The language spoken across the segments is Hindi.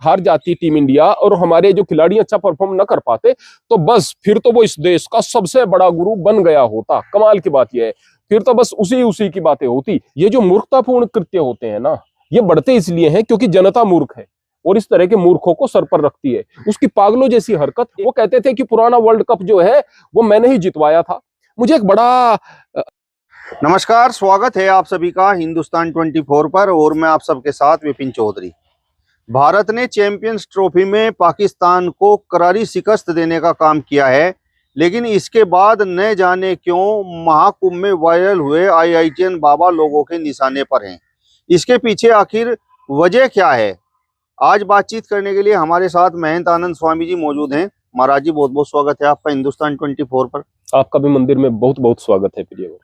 हार जाती टीम इंडिया और हमारे जो खिलाड़ी अच्छा परफॉर्म न कर पाते, तो बस फिर तो वो इस देश का सबसे बड़ा गुरु बन गया होता। कमाल की बात यह है, फिर तो बस उसी उसी की बातें होती। ये जो मूर्खतापूर्ण कृत्य होते हैं ना, ये बढ़ते इसलिए हैं क्योंकि जनता मूर्ख है और इस तरह के मूर्खों को सर पर रखती है। उसकी पागलों जैसी हरकत, वो कहते थे कि पुराना वर्ल्ड कप जो है वो मैंने ही जितवाया था। मुझे एक बड़ा नमस्कार, स्वागत है आप सभी का हिंदुस्तान 24 पर और मैं आप सबके साथ विपिन चौधरी। भारत ने चैंपियंस ट्रॉफी में पाकिस्तान को करारी शिकस्त देने का काम किया है, लेकिन इसके बाद न जाने क्यों महाकुंभ में वायरल हुए IITN बाबा लोगों के निशाने पर हैं। इसके पीछे आखिर वजह क्या है? आज बातचीत करने के लिए हमारे साथ महंत आनंद स्वामी जी मौजूद हैं। महाराज जी, बहुत बहुत स्वागत है आपका हिंदुस्तान 24 पर। आपका भी मंदिर में बहुत बहुत स्वागत है प्रिय।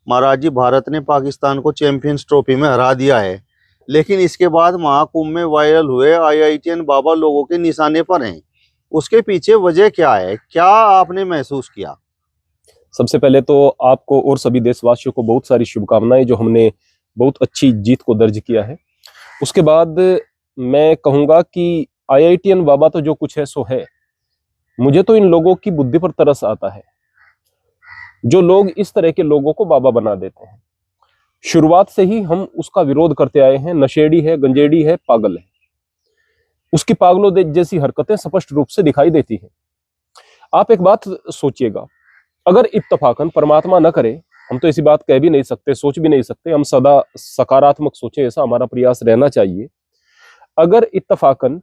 महाराज जी, भारत ने पाकिस्तान को चैंपियंस ट्रॉफी में हरा दिया है, लेकिन इसके बाद महाकुंभ में वायरल हुए IITN बाबा लोगों के निशाने पर हैं। उसके पीछे वजह क्या है? क्या आपने महसूस किया? सबसे पहले तो आपको और सभी देशवासियों को बहुत सारी शुभकामनाएं, जो हमने बहुत अच्छी जीत को दर्ज किया है। उसके बाद मैं कहूंगा कि IITN बाबा तो जो कुछ है सो है। मुझे तो इन लोगों की बुद्धि पर तरस आता है, जो लोग इस तरह के लोगों को बाबा बना देते हैं। शुरुआत से ही हम उसका विरोध करते आए हैं। नशेड़ी है, गंजेड़ी है, पागल है। उसकी पागलों जैसी हरकतें स्पष्ट रूप से दिखाई देती हैं। आप एक बात सोचिएगा, अगर इत्तफाकन परमात्मा न करे, हम तो ऐसी बात कह भी नहीं सकते, सोच भी नहीं सकते, हम सदा सकारात्मक सोचे, ऐसा हमारा प्रयास रहना चाहिए। अगर इत्तफाकन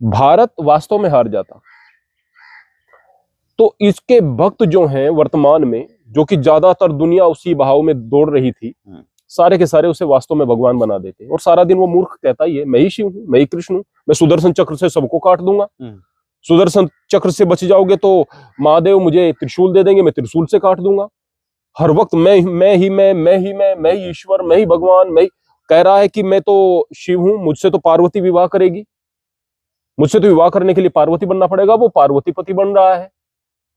भारत वास्तव में हार जाता, तो इसके भक्त जो हैं वर्तमान में, जो कि ज्यादातर दुनिया उसी बहाव में दौड़ रही थी, सारे के सारे उसे वास्तव में भगवान बना देते। और सारा दिन वो मूर्ख कहता ही है, मैं ही शिव हूं, मैं ही कृष्ण हूं, मैं सुदर्शन चक्र से सबको काट दूंगा। सुदर्शन चक्र से बच जाओगे तो महादेव मुझे त्रिशूल दे देंगे, मैं त्रिशूल से काट दूंगा। हर वक्त मैं ही ईश्वर, मैं ही भगवान, मैं ही कह रहा है कि मैं तो शिव हूं, मुझसे तो पार्वती विवाह करेगी, मुझसे तो विवाह करने के लिए पार्वती बनना पड़ेगा। वो पार्वती पति बन रहा है।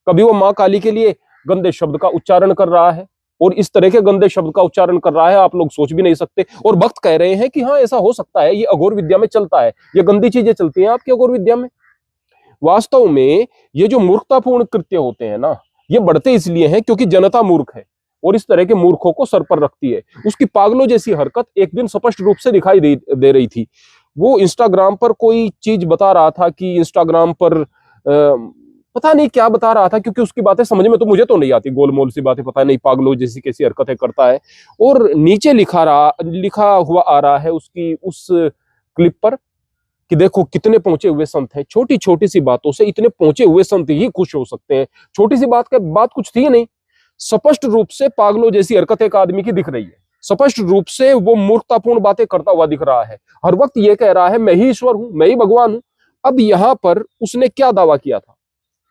कभी वो माँ काली के लिए गंदे शब्द का उच्चारण कर रहा है, और इस तरह के गंदे शब्द का उच्चारण कर रहा है, आप लोग सोच भी नहीं सकते। और भक्त कह रहे हैं कि हाँ ऐसा हो सकता है, ये अघोर विद्या में चलता है, ये गंदी चीजें चलती हैं आपकी अघोर विद्या में। वास्तव में ये जो मूर्खतापूर्ण कृत्य होते हैं ना, ये बढ़ते इसलिए हैं क्योंकि जनता मूर्ख है और इस तरह के मूर्खों को सर पर रखती है। उसकी पागलों जैसी हरकत एक दिन स्पष्ट रूप से दिखाई दे रही थी। वो इंस्टाग्राम पर कोई चीज बता रहा था कि इंस्टाग्राम पर पता नहीं क्या बता रहा था, क्योंकि उसकी बातें समझ में तो मुझे तो नहीं आती, गोलमोल सी बातें, पता नहीं पागलों जैसी कैसी हरकतें करता है। और नीचे लिखा हुआ आ रहा है उसकी उस क्लिप पर कि देखो कितने पहुंचे हुए संत हैं। छोटी छोटी सी बातों से इतने पहुंचे हुए संत ही खुश हो सकते हैं। छोटी सी बात कुछ थी नहीं। स्पष्ट रूप से पागलों जैसी हरकत एक आदमी की दिख रही है। स्पष्ट रूप से वो मूर्खतापूर्ण बातें करता हुआ दिख रहा है। हर वक्त ये कह रहा है मैं ही ईश्वर हूं, मैं ही भगवान हूं। अब यहां पर उसने क्या दावा किया था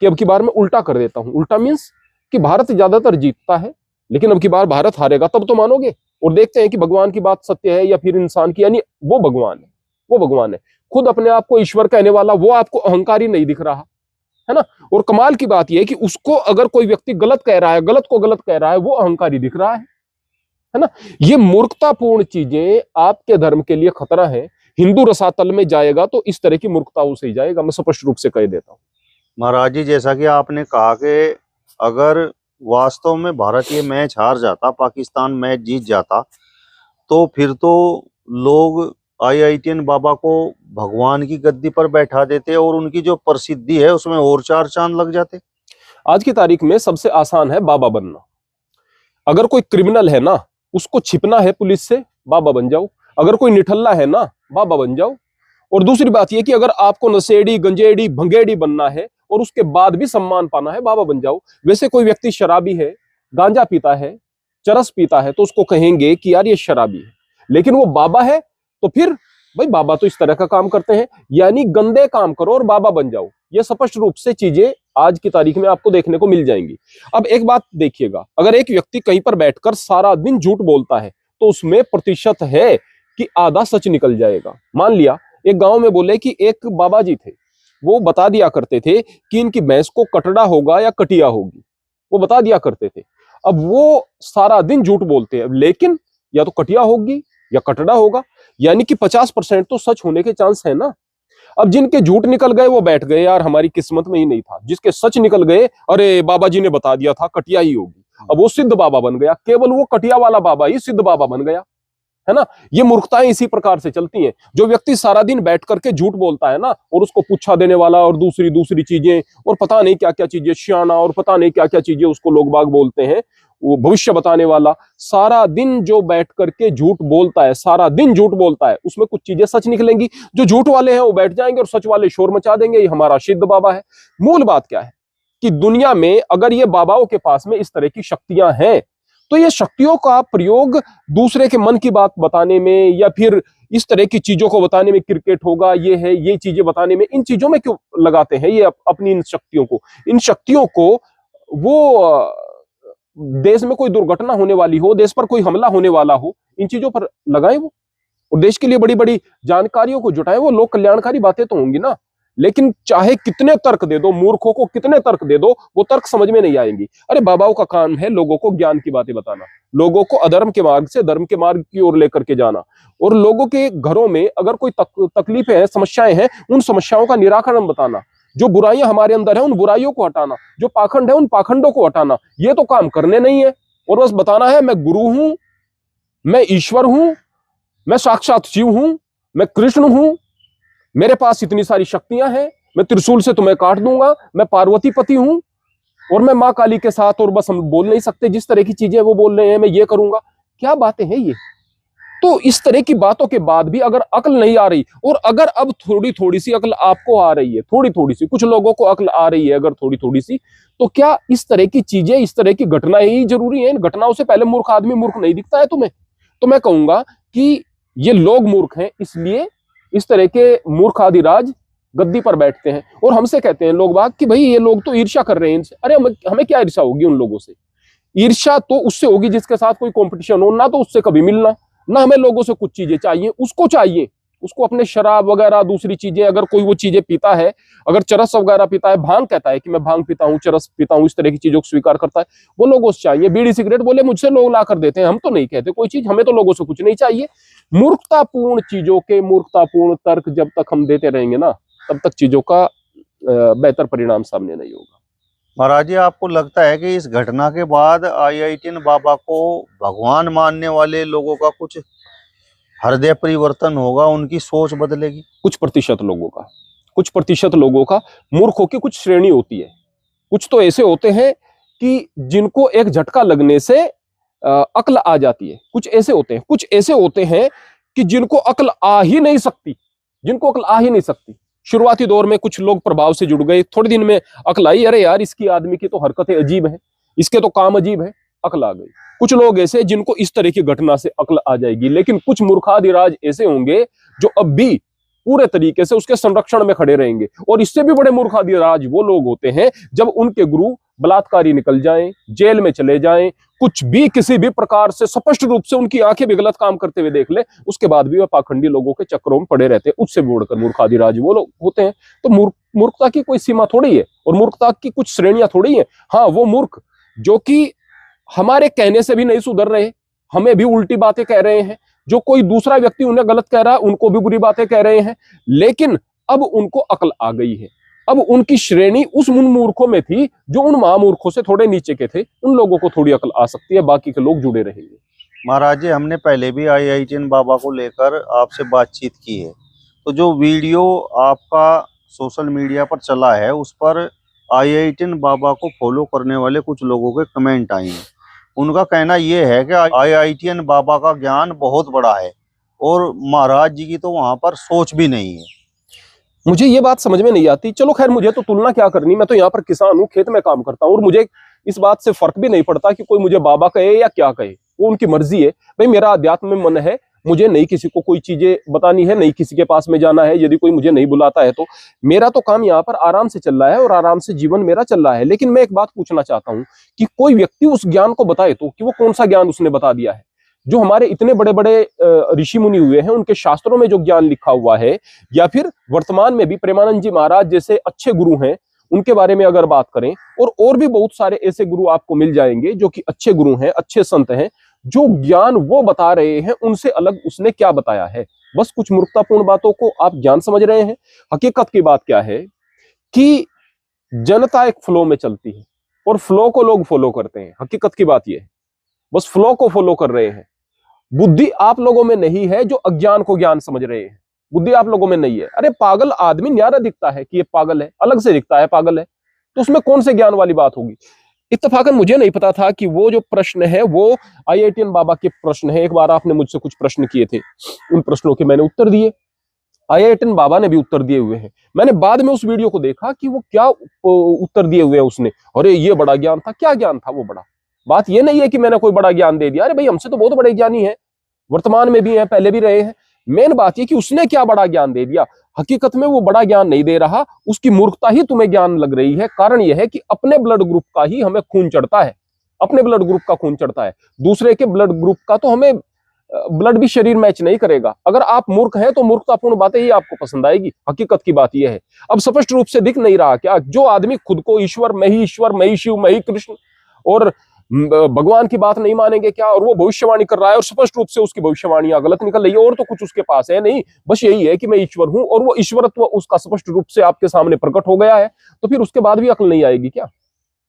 कि अब की बार मैं उल्टा कर देता हूं। उल्टा मींस कि भारत ज्यादातर जीतता है, लेकिन अब की बार भारत हारेगा, तब तो मानोगे। और देखते हैं कि भगवान की बात सत्य है या फिर इंसान की, यानी वो भगवान है, वो भगवान है। खुद अपने आप को ईश्वर कहने वाला वो आपको अहंकारी नहीं दिख रहा है ना। और कमाल की बात यह है कि उसको अगर कोई व्यक्ति गलत कह रहा है, गलत को गलत कह रहा है, वो अहंकारी दिख रहा है ना। ये मूर्खतापूर्ण चीजें आपके धर्म के लिए खतरा है। हिंदू रसातल में जाएगा तो इस तरह की मूर्खताओं से ही जाएगा, मैं स्पष्ट रूप से कह देता हूं। महाराज जी, जैसा कि आपने कहा कि अगर वास्तव में भारत ये मैच हार जाता, पाकिस्तान मैच जीत जाता, तो फिर तो लोग IITN बाबा को भगवान की गद्दी पर बैठा देते और उनकी जो प्रसिद्धि है उसमें और चार चांद लग जाते। आज की तारीख में सबसे आसान है बाबा बनना। अगर कोई क्रिमिनल है ना, उसको छिपना है पुलिस से, बाबा बन जाओ। अगर कोई निठल्ला है ना, बाबा बन जाओ। और दूसरी बात यह कि अगर आपको नशेड़ी, गंजेड़ी, भंगेड़ी बनना है और उसके बाद भी सम्मान पाना है, बाबा बन जाओ। वैसे कोई व्यक्ति शराबी है, गांजा पीता है, चरस पीता है, तो उसको कहेंगे कि यार ये शराबी है। लेकिन वो बाबा है तो फिर भाई बाबा तो इस तरह का काम करते हैं, यानी गंदे काम करो और बाबा बन जाओ। ये स्पष्ट रूप से चीजें आज की तारीख में आपको देखने को मिल जाएंगी। अब एक बात देखिएगा, अगर एक व्यक्ति कहीं पर बैठकर सारा दिन झूठ बोलता है, तो उसमें प्रतिशत है कि आधा सच निकल जाएगा। मान लिया एक गांव में बोले कि एक बाबा जी थे, वो बता दिया करते थे कि इनकी भैंस को कटड़ा होगा या कटिया होगी, वो बता दिया करते थे। अब वो सारा दिन झूठ बोलते हैं, लेकिन या तो कटिया होगी या कटड़ा होगा, यानी कि 50% तो सच होने के चांस है ना। अब जिनके झूठ निकल गए वो बैठ गए यार हमारी किस्मत में ही नहीं था, जिसके सच निकल गए अरे बाबा जी ने बता दिया था कटिया ही होगी, अब वो सिद्ध बाबा बन गया, केवल वो कटिया वाला बाबा ही सिद्ध बाबा बन गया, है ना। ये मूर्खताएं इसी प्रकार से चलती हैं। जो व्यक्ति सारा दिन बैठ करके झूठ बोलता है ना, और उसको पूछा देने वाला और दूसरी चीजें और पता नहीं क्या क्या चीजें, श्याना और पता नहीं क्या क्या चीजें उसको लोग बाग बोलते हैं, वो भविष्य बताने वाला, सारा दिन जो बैठ करके झूठ बोलता है, सारा दिन झूठ बोलता है, उसमें कुछ चीजें सच निकलेंगी। जो झूठ वाले हैं वो बैठ जाएंगे और सच वाले शोर मचा देंगे, ये हमारा सिद्ध बाबा है। मूल बात क्या है कि दुनिया में अगर ये बाबाओं के पास में इस तरह की शक्तियां हैं, तो ये शक्तियों का प्रयोग दूसरे के मन की बात बताने में या फिर इस तरह की चीजों को बताने में, क्रिकेट होगा ये है, ये चीजें बताने में, इन चीजों में क्यों लगाते हैं ये अपनी इन शक्तियों को वो देश में कोई दुर्घटना होने वाली हो, देश पर कोई हमला होने वाला हो, इन चीजों पर लगाए वो, और देश के लिए बड़ी बड़ी जानकारियों को जुटाए वो। लोक कल्याणकारी बातें तो होंगी ना, लेकिन चाहे कितने तर्क दे दो, मूर्खों को कितने तर्क दे दो, वो तर्क समझ में नहीं आएंगी। अरे बाबाओं का काम है लोगों को ज्ञान की बातें बताना, लोगों को अधर्म के मार्ग से धर्म के मार्ग की ओर लेकर के जाना, और लोगों के घरों में अगर कोई तकलीफें हैं, समस्याएं हैं, उन समस्याओं का निराकरण बताना, जो बुराइयां हमारे अंदर है उन बुराइयों को हटाना, जो पाखंड है उन पाखंडों को हटाना। ये तो काम करने नहीं है, और बस बताना है मैं गुरु हूं, मैं ईश्वर हूं, मैं साक्षात शिव हूं, मैं कृष्ण हूं, मेरे पास इतनी सारी शक्तियां हैं, मैं त्रिशूल से तुम्हें काट दूंगा, मैं पार्वती पति हूं, और मैं मां काली के साथ, और बस हम बोल नहीं सकते जिस तरह की चीजें वो बोल रहे हैं, मैं ये करूंगा। क्या बातें हैं ये। तो इस तरह की बातों के बाद भी अगर अक्ल नहीं आ रही, और अगर अब थोड़ी थोड़ी सी अक्ल आपको आ रही है, थोड़ी थोड़ी सी, कुछ लोगों को अक्ल आ रही है अगर थोड़ी थोड़ी सी, तो क्या इस तरह की चीजें, इस तरह की घटनाएं ही जरूरी है? इन घटनाओं से पहले मूर्ख आदमी मूर्ख नहीं दिखता है तुम्हें? तो मैं कहूंगा कि ये लोग मूर्ख हैं, इसलिए इस तरह के मूर्ख आदिराज गद्दी पर बैठते हैं, और हमसे कहते हैं लोग बाग कि भाई ये लोग तो ईर्ष्या कर रहे हैं इनसे। अरे हमें क्या ईर्ष्या होगी उन लोगों से? ईर्ष्या तो उससे होगी जिसके साथ कोई कंपटीशन हो, ना तो उससे कभी मिलना, ना हमें लोगों से कुछ चीजें चाहिए, उसको चाहिए, उसको अपने शराब वगैरह दूसरी चीजें, अगर कोई वो चीजें पीता है, अगर चरस वगैरह पीता है, भांग कहता है कि मैं भांग पीता हूँ, चरस पीता हूँ, इस तरह की चीजों को स्वीकार करता है, वो लोगों से चाहिए। बीड़ी सिगरेट बोले मुझसे लोग ला कर देते हैं, हम तो नहीं कहते कोई चीज, हमें तो लोगों से कुछ नहीं चाहिए। मूर्खतापूर्ण चीजों के मूर्खतापूर्ण तर्क जब तक हम देते रहेंगे ना, तब तक चीजों का बेहतर परिणाम सामने नहीं होगा। महाराज जी, आपको लगता है कि इस घटना के बाद IITN बाबा को भगवान मानने वाले लोगों का कुछ हृदय परिवर्तन होगा, उनकी सोच बदलेगी? कुछ प्रतिशत लोगों का, मूर्खों की कुछ श्रेणी होती है। कुछ तो ऐसे होते हैं कि जिनको एक झटका लगने से अक्ल आ जाती है। कुछ ऐसे होते हैं कि जिनको अक्ल आ ही नहीं सकती, शुरुआती दौर में कुछ लोग प्रभाव से जुड़ गए, थोड़े दिन में अक्ल आई, अरे यार इसकी आदमी की तो हरकतें अजीब है, इसके तो काम अजीब है, अक्ल आ गई। कुछ लोग ऐसे जिनको इस तरह की घटना से अक्ल आ जाएगी, लेकिन कुछ मूर्खादिराज ऐसे होंगे जो अब भी पूरे तरीके से उसके संरक्षण में खड़े रहेंगे। और इससे भी बड़े मूर्खादिराज वो लोग होते हैं जब उनके गुरु बलात्कारी निकल जाएं, जेल में चले जाएं, कुछ भी किसी भी प्रकार से स्पष्ट रूप से उनकी आंखें भी गलत काम करते हुए देख ले, उसके बाद भी वह पाखंडी लोगों के चक्रों में पड़े रहते हैं। उससे भी बढ़कर मूर्खादिराज वो लोग होते हैं। तो मूर्खता की कोई सीमा थोड़ी है, और मूर्खता की कुछ श्रेणियां थोड़ी है। हाँ, वो मूर्ख जो कि हमारे कहने से भी नहीं सुधर रहे, हमें भी उल्टी बातें कह रहे हैं, जो कोई दूसरा व्यक्ति उन्हें गलत कह रहा है उनको भी बुरी बातें कह रहे हैं, लेकिन अब उनको अक्ल आ गई है। अब उनकी श्रेणी उन मूर्खों में थी जो उन महामूर्खों से थोड़े नीचे के थे, उन लोगों को थोड़ी अक्ल आ सकती है, बाकी के लोग जुड़े रहेंगे। महाराज जी, हमने पहले भी IITN बाबा को लेकर आपसे बातचीत की है, तो जो वीडियो आपका सोशल मीडिया पर चला है उस पर IITN बाबा को फॉलो करने वाले कुछ लोगों के कमेंट आए हैं। उनका कहना यह है कि IITN बाबा का ज्ञान बहुत बड़ा है और महाराज जी की तो वहां पर सोच भी नहीं है। मुझे ये बात समझ में नहीं आती। चलो खैर, मुझे तो तुलना क्या करनी, मैं तो यहाँ पर किसान हूँ, खेत में काम करता हूँ, और मुझे इस बात से फर्क भी नहीं पड़ता कि कोई मुझे बाबा कहे या क्या कहे, वो उनकी मर्जी है। भाई मेरा अध्यात्म में मन है, मुझे नहीं किसी को कोई चीजें बतानी है, नहीं किसी के पास में जाना है, यदि कोई मुझे नहीं बुलाता है तो मेरा तो काम यहाँ पर आराम से चल रहा है और आराम से जीवन मेरा चल रहा है। लेकिन मैं एक बात पूछना चाहता हूँ कि कोई व्यक्ति उस ज्ञान को बताए तो कि वो कौन सा ज्ञान उसने बता दिया है। जो हमारे इतने बड़े बड़े ऋषि मुनि हुए हैं, उनके शास्त्रों में जो ज्ञान लिखा हुआ है, या फिर वर्तमान में भी प्रेमानंद जी महाराज जैसे अच्छे गुरु हैं, उनके बारे में अगर बात करें, और भी बहुत सारे ऐसे गुरु आपको मिल जाएंगे जो कि अच्छे गुरु हैं, अच्छे संत हैं, जो ज्ञान वो बता रहे हैं उनसे अलग उसने क्या बताया है। बस कुछ मूर्खतापूर्ण बातों को आप ज्ञान समझ रहे हैं। हकीकत की बात क्या है कि जनता एक फ्लो में चलती है और फ्लो को लोग फॉलो करते हैं। हकीकत की बात यह है, बस फ्लो को फॉलो कर रहे हैं। बुद्धि आप लोगों में नहीं है जो अज्ञान को ज्ञान समझ रहे हैं। बुद्धि आप लोगों में नहीं है। अरे पागल आदमी न्यारा दिखता है कि ये पागल है, अलग से दिखता है पागल है, तो उसमें कौन से ज्ञान वाली बात होगी। इत्तफाकन मुझे नहीं पता था कि वो जो प्रश्न है वो IITN बाबा के प्रश्न है। एक बार आपने मुझसे कुछ प्रश्न किए थे, उन प्रश्नों के मैंने उत्तर दिए। IITN बाबा ने भी उत्तर दिए हुए हैं। मैंने बाद में उस वीडियो को देखा कि वो क्या उत्तर दिए हुए हैं उसने। अरे ये बड़ा ज्ञान था। क्या ज्ञान था वो बड़ा? बात ये नहीं है कि मैंने कोई बड़ा ज्ञान दे दिया। अरे भाई हमसे तो बहुत बड़े ज्ञानी हैं, वर्तमान में भी हैं, पहले भी रहे हैं। मेन बात ये कि उसने क्या बड़ा ज्ञान दे दिया। हकीकत में वो बड़ा ज्ञान नहीं दे रहा, उसकी मूर्खता ही तुम्हें ज्ञान लग रही है। कारण यह है कि अपने ब्लड ग्रुप का ही हमें खून चढ़ता है, अपने ब्लड ग्रुप का खून चढ़ता है। दूसरे के ब्लड ग्रुप का तो हमें ब्लड भी शरीर मैच नहीं करेगा। अगर आप मूर्ख हैं तो मूर्खतापूर्ण बातें ही आपको पसंद आएगी। हकीकत की बात यह है। अब स्पष्ट रूप से दिख नहीं रहा क्या? जो आदमी खुद को ईश्वर, मैं ही शिव, मैं ही कृष्ण और भगवान की बात नहीं मानेंगे क्या? और वो भविष्यवाणी कर रहा है और स्पष्ट रूप से उसकी भविष्यवाणियां गलत निकल रही है और तो कुछ उसके पास है नहीं, बस यही है कि मैं ईश्वर हूं और वो ईश्वरत्व उसका स्पष्ट रूप से आपके सामने प्रकट हो गया है, तो फिर उसके बाद भी अक्ल नहीं आएगी क्या?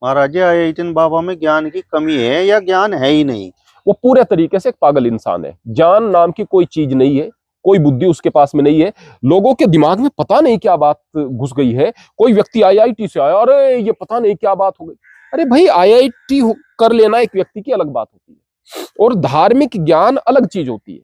महाराज जी, IITN बाबा में ज्ञान की कमी है या ज्ञान है ही नहीं? वो पूरे तरीके से एक पागल इंसान है। ज्ञान नाम की कोई चीज नहीं है, कोई बुद्धि उसके पास में नहीं है। लोगों के दिमाग में पता नहीं क्या बात घुस गई है। कोई व्यक्ति IIT से आया, अरे ये पता नहीं क्या बात हो गई। अरे भाई IIT कर लेना एक व्यक्ति की अलग बात होती है और धार्मिक ज्ञान अलग चीज होती है।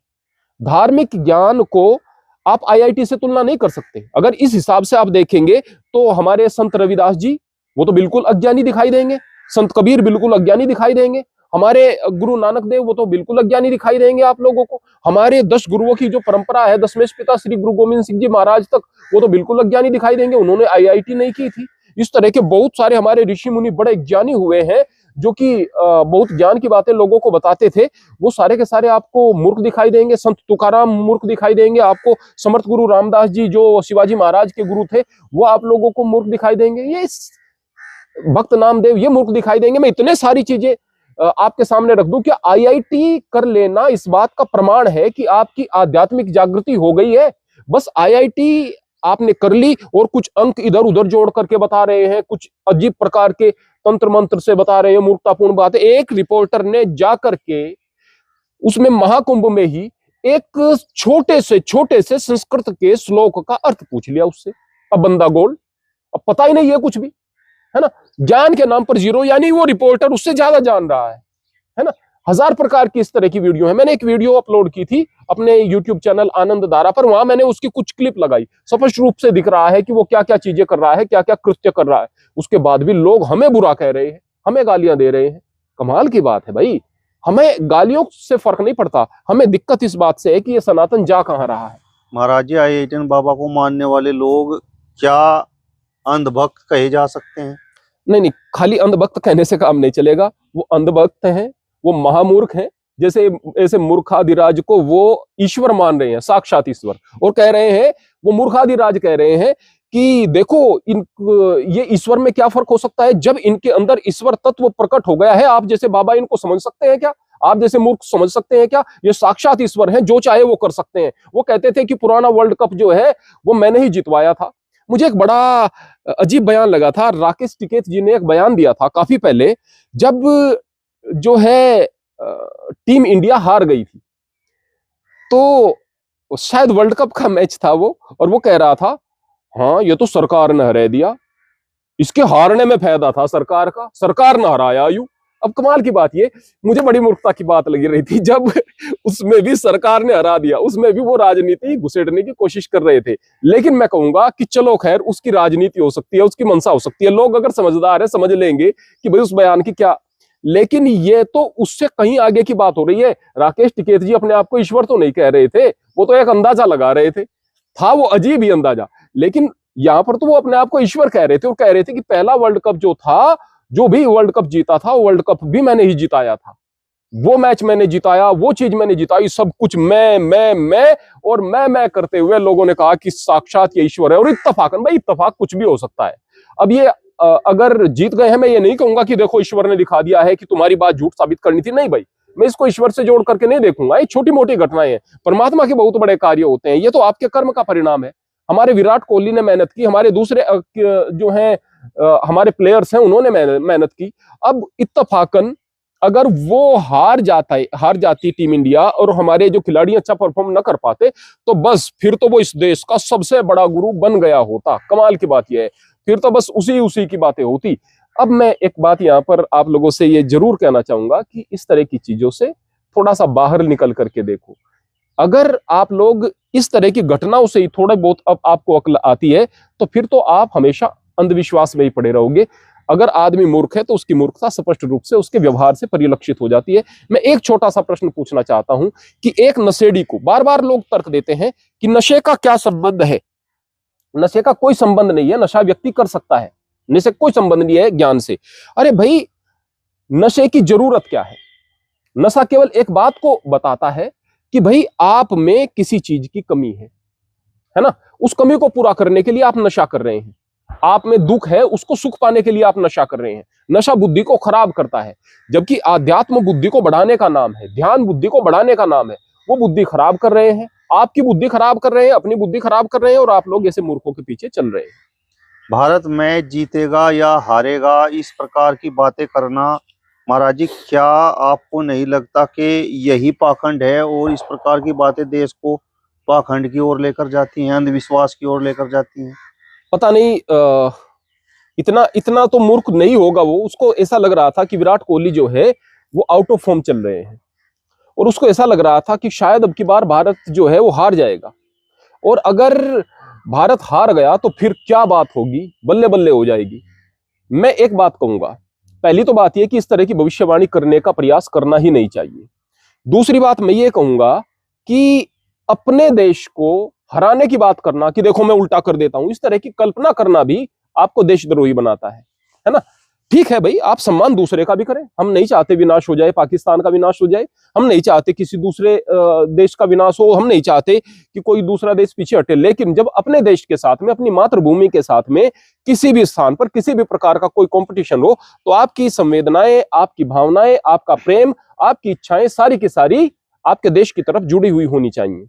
धार्मिक ज्ञान को आप IIT से तुलना नहीं कर सकते। अगर इस हिसाब से आप देखेंगे तो हमारे संत रविदास जी वो तो बिल्कुल अज्ञानी दिखाई देंगे, संत कबीर बिल्कुल अज्ञानी दिखाई देंगे, हमारे गुरु नानक देव वो तो बिल्कुल अज्ञानी दिखाई देंगे आप लोगों को। हमारे 10 गुरुओं की जो परंपरा है, 10वें पिता श्री गुरु गोविंद सिंह जी महाराज तक, वो तो बिल्कुल अज्ञानी दिखाई देंगे, उन्होंने IIT नहीं की थी। इस तरह के बहुत सारे हमारे ऋषि मुनि बड़े ज्ञानी हुए हैं जो कि बहुत ज्ञान की बातें लोगों को बताते थे। वो सारे के सारे आपको मूर्ख दिखाई देंगे। संत तुकाराम मूर्ख दिखाई देंगे आपको। समर्थ गुरु रामदास जी जो शिवाजी महाराज के गुरु थे वो आप लोगों को मूर्ख दिखाई देंगे। ये भक्त नामदेव ये मूर्ख दिखाई देंगे। मैं इतने सारी चीजें आपके सामने रख दूं कि IIT कर लेना इस बात का प्रमाण है कि आपकी आध्यात्मिक जागृति हो गई है। बस IIT आपने कर ली और कुछ अंक इधर उधर जोड़ करके बता रहे हैं, कुछ अजीब प्रकार के तंत्र मंत्र से बता रहे हैं, मूर्खतापूर्ण बात है। एक रिपोर्टर ने जाकर के उसमें महाकुंभ में ही एक छोटे से संस्कृत के श्लोक का अर्थ पूछ लिया उससे। अब बंदा गोल, अब पता ही नहीं है कुछ भी, है ना। ज्ञान के नाम पर जीरो, यानी वो रिपोर्टर उससे ज्यादा जान रहा है ना। 1000 प्रकार की इस तरह की वीडियो है। मैंने एक वीडियो अपलोड की थी अपने YouTube चैनल आनंद धारा पर, वहां मैंने उसकी कुछ क्लिप लगाई। स्पष्ट रूप से दिख रहा है कि वो क्या क्या चीजें कर रहा है, क्या क्या कृत्य कर रहा है। उसके बाद भी लोग हमें बुरा कह रहे हैं, हमें गालियां दे रहे हैं। कमाल की बात है भाई। हमें गालियों से फर्क नहीं पड़ता, हमें दिक्कत इस बात से है कि ये सनातन जा कहां रहा है। महाराज जी, IITN बाबा को मानने वाले लोग क्या अंधभक्त कहे जा सकते हैं? नहीं, खाली अंधभक्त कहने से काम नहीं चलेगा। वो अंधभक्त हैं, वो महामूर्ख हैं। जैसे ऐसे मूर्खाधिराज को वो ईश्वर मान रहे हैं, साक्षात ईश्वर, और कह रहे हैं, वो मूर्खाधिराज कह रहे हैं कि देखो ये ईश्वर में क्या फर्क हो सकता है जब इनके अंदर ईश्वर तत्व प्रकट हो गया है। आप जैसे बाबा इनको समझ सकते हैं क्या? आप जैसे मूर्ख समझ सकते हैं क्या? ये साक्षात ईश्वर हैं, जो चाहे वो कर सकते हैं। वो कहते थे कि पुराना वर्ल्ड कप जो है वो मैंने ही जितवाया था। मुझे एक बड़ा अजीब बयान लगा था, राकेश टिकैत जी ने एक बयान दिया था काफी पहले, जब जो है टीम इंडिया हार गई थी, तो शायद वर्ल्ड कप का मैच था वो, और वो कह रहा था हाँ ये तो सरकार ने हरा दिया, इसके हारने में फायदा था सरकार का, सरकार ने हराया यूं। अब कमाल की बात ये, मुझे बड़ी मूर्खता की बात लगी रही थी जब उसमें भी सरकार ने हरा दिया, उसमें भी वो राजनीति घुसेड़ने की कोशिश कर रहे थे। लेकिन मैं कहूंगा कि चलो खैर, उसकी राजनीति हो सकती है, उसकी मंशा हो सकती है, लोग अगर समझदार है समझ लेंगे कि भाई उस बयान की क्या। लेकिन ये तो उससे कहीं आगे की बात हो रही है। राकेश टिकैत जी अपने आप को ईश्वर तो नहीं कह रहे थे, वो तो एक अंदाजा लगा रहे थे, था वो अजीब ही अंदाजा। लेकिन यहां पर तो वो अपने आप को ईश्वर कह रहे थे और कह रहे थे कि पहला वर्ल्ड कप जो था, जो भी वर्ल्ड कप जीता था, वर्ल्ड कप भी मैंने ही जिताया था, वो मैच मैंने जिताया, वो चीज मैंने जिताई, सब कुछ मैं और मैं करते हुए लोगों ने कहा कि साक्षात ये ईश्वर है। और इत्तफाकन, भाई इत्तफाक कुछ भी हो सकता है। अब ये अगर जीत गए हैं, मैं ये नहीं कहूंगा कि देखो ईश्वर ने दिखा दिया है कि तुम्हारी बात झूठ साबित करनी थी, नहीं भाई, मैं इसको ईश्वर से जोड़ करके नहीं देखूंगा। ये छोटी मोटी घटनाएं हैं, परमात्मा के बहुत बड़े कार्य होते हैं। ये तो आपके कर्म का परिणाम है। हमारे विराट कोहली ने मेहनत की, हमारे दूसरे जो हैं हमारे प्लेयर्स हैं, उन्होंने मेहनत की। अब इत्तफाकन अगर वो हार जाती टीम इंडिया और हमारे जो खिलाड़ी अच्छा परफॉर्म न कर पाते, तो बस फिर तो वो इस देश का सबसे बड़ा गुरु बन गया होता। कमाल की बात यह है, फिर तो बस उसी की बातें होती। अब मैं एक बात यहाँ पर आप लोगों से ये जरूर कहना चाहूंगा कि इस तरह की चीजों से थोड़ा सा बाहर निकल करके देखो। अगर आप लोग इस तरह की घटनाओं से ही थोड़ा बहुत अब आपको अक्ल आती है, तो फिर तो आप हमेशा अंधविश्वास में ही पड़े रहोगे। अगर आदमी मूर्ख है तो उसकी मूर्खता स्पष्ट रूप से उसके व्यवहार से परिलक्षित हो जाती है। मैं एक छोटा सा प्रश्न पूछना चाहता हूं कि एक नशेड़ी को बार बार लोग तर्क देते हैं कि नशे का क्या संबंध है। नशे का कोई संबंध नहीं है, नशा व्यक्ति कर सकता है, नशे कोई संबंध नहीं है ज्ञान से। अरे भाई, नशे की जरूरत क्या है? नशा केवल एक बात को बताता है कि भाई आप में किसी चीज की कमी है ना? उस कमी को पूरा करने के लिए आप नशा कर रहे हैं। आप में दुख है, उसको सुख पाने के लिए आप नशा कर रहे हैं। नशा बुद्धि को खराब करता है, जबकि आध्यात्म बुद्धि को बढ़ाने का नाम है, ध्यान बुद्धि को बढ़ाने का नाम है। वो बुद्धि खराब कर रहे हैं, आपकी बुद्धि खराब कर रहे हैं, अपनी बुद्धि खराब कर रहे हैं, और आप लोग ऐसे मूर्खों के पीछे चल रहे हैं। भारत मैच जीतेगा या हारेगा, इस प्रकार की बातें करना, महाराज जी, क्या आपको नहीं लगता कि यही पाखंड है और इस प्रकार की बातें देश को पाखंड की ओर लेकर जाती हैं, अंधविश्वास की ओर लेकर जाती हैं? पता नहीं, इतना तो मूर्ख नहीं होगा वो। उसको ऐसा लग रहा था कि विराट कोहली जो है वो आउट ऑफ फॉर्म चल रहे हैं, और उसको ऐसा लग रहा था कि शायद अब की बार भारत जो है वो हार जाएगा, और अगर भारत हार गया तो फिर क्या बात होगी, बल्ले बल्ले हो जाएगी। मैं एक बात कहूंगा, पहली तो बात यह कि इस तरह की भविष्यवाणी करने का प्रयास करना ही नहीं चाहिए। दूसरी बात मैं ये कहूंगा कि अपने देश को हराने की बात करना कि देखो मैं उल्टा कर देता हूं, इस तरह की कल्पना करना भी आपको देशद्रोही बनाता है ना? ठीक है भाई, आप सम्मान दूसरे का भी करें। हम नहीं चाहते विनाश हो जाए, पाकिस्तान का विनाश हो जाए, हम नहीं चाहते किसी दूसरे देश का विनाश हो, हम नहीं चाहते कि कोई दूसरा देश पीछे हटे। लेकिन जब अपने देश के साथ में, अपनी मातृभूमि के साथ में किसी भी स्थान पर किसी भी प्रकार का कोई कंपटीशन हो, तो आपकी संवेदनाएं, आपकी भावनाएं, आपका प्रेम, आपकी इच्छाएं सारी की सारी आपके देश की तरफ जुड़ी हुई होनी चाहिए।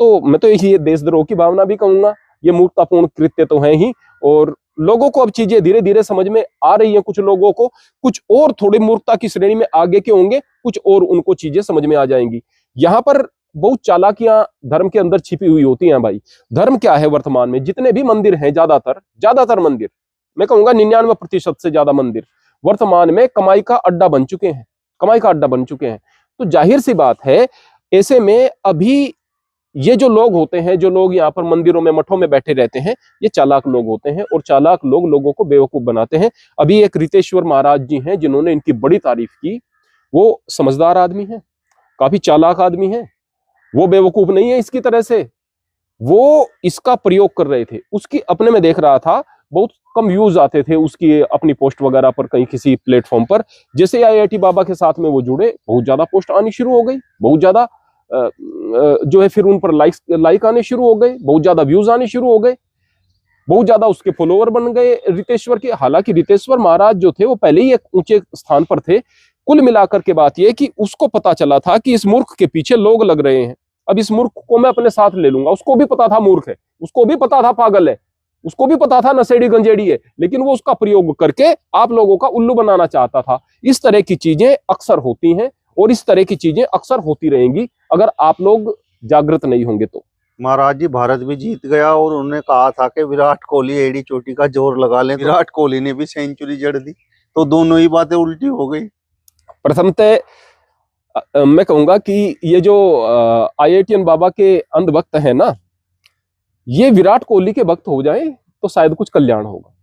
तो मैं तो ये देशद्रोह की भावना भी कहूंगा, ये मूर्खतापूर्ण कृत्य तो है ही। और लोगों को अब चीजें धीरे धीरे समझ में आ रही हैं। कुछ लोगों को, कुछ और थोड़ी मूर्खता की श्रेणी में आगे के होंगे, कुछ और उनको चीजें समझ में आ जाएंगी। यहाँ पर बहुत चालाकियां धर्म के अंदर छिपी हुई होती हैं भाई। धर्म क्या है वर्तमान में? जितने भी मंदिर हैं, ज्यादातर मंदिर, मैं कहूंगा 99% से ज्यादा मंदिर वर्तमान में कमाई का अड्डा बन चुके हैं। तो जाहिर सी बात है, ऐसे में अभी ये जो लोग होते हैं, जो लोग यहाँ पर मंदिरों में, मठों में बैठे रहते हैं, ये चालाक लोग होते हैं, और चालाक लोग लोगों को बेवकूफ बनाते हैं। अभी एक रितेश्वर महाराज जी हैं जिन्होंने इनकी बड़ी तारीफ की। वो समझदार आदमी हैं, काफी चालाक आदमी हैं, वो बेवकूफ नहीं है इसकी तरह से। वो इसका प्रयोग कर रहे थे। उसकी अपने में देख रहा था, बहुत कम व्यूज आते थे उसकी अपनी पोस्ट वगैरह पर, कहीं किसी प्लेटफॉर्म पर। जैसे IIT बाबा के साथ में वो जुड़े, बहुत ज्यादा पोस्ट आनी शुरू हो गई, बहुत ज्यादा जो है फिर उन पर लाइक आने शुरू हो गए, बहुत ज्यादा व्यूज आने शुरू हो गए, बहुत ज्यादा उसके फॉलोअर बन गए रितेश्वर के। हालांकि रितेश्वर महाराज जो थे वो पहले ही एक ऊंचे स्थान पर थे। कुल मिलाकर के बात यह कि उसको पता चला था कि इस मूर्ख के पीछे लोग लग रहे हैं। अब इस मूर्ख को मैं अपने साथ ले लूंगा। उसको भी पता था मूर्ख है, उसको भी पता था पागल है, उसको भी पता था नशेड़ी गंजेड़ी है, लेकिन वो उसका प्रयोग करके आप लोगों का उल्लू बनाना चाहता था। इस तरह की चीजें अक्सर होती हैं, और इस तरह की चीजें अक्सर होती रहेंगी अगर आप लोग जागृत नहीं होंगे तो। महाराज जी, भारत भी जीत गया और उन्होंने कहा था कि विराट कोहली एड़ी चोटी का जोर लगा लें। विराट कोहली ने भी सेंचुरी जड़ दी, तो दोनों ही बातें उल्टी हो गई। प्रथमतः मैं कहूंगा कि ये जो IITian बाबा के अंधभक्त हैं ना, ये विराट कोहली के भक्त हो जाएं तो शायद कुछ कल्याण होगा।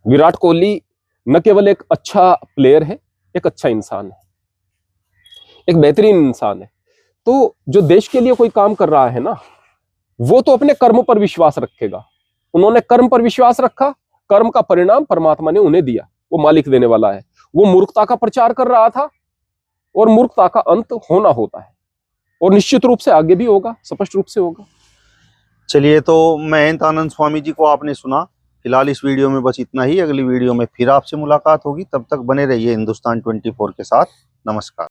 विराट कोहली न केवल एक अच्छा प्लेयर है, एक अच्छा इंसान है, एक बेहतरीन इंसान है। तो जो देश के लिए कोई काम कर रहा है ना, वो तो अपने कर्म पर विश्वास रखेगा। उन्होंने कर्म पर विश्वास रखा, कर्म का परिणाम परमात्मा ने उन्हें दिया, वो मालिक देने वाला है। वो मूर्खता का प्रचार कर रहा था, और मूर्खता का अंत होना होता है, और निश्चित रूप से आगे भी होगा, स्पष्ट रूप से होगा। चलिए, तो महंत आनंद स्वामी जी को आपने सुना। फिलहाल इस वीडियो में बस इतना ही। अगली वीडियो में फिर आपसे मुलाकात होगी। तब तक बने रहिए हिंदुस्तान 24 के साथ। नमस्कार।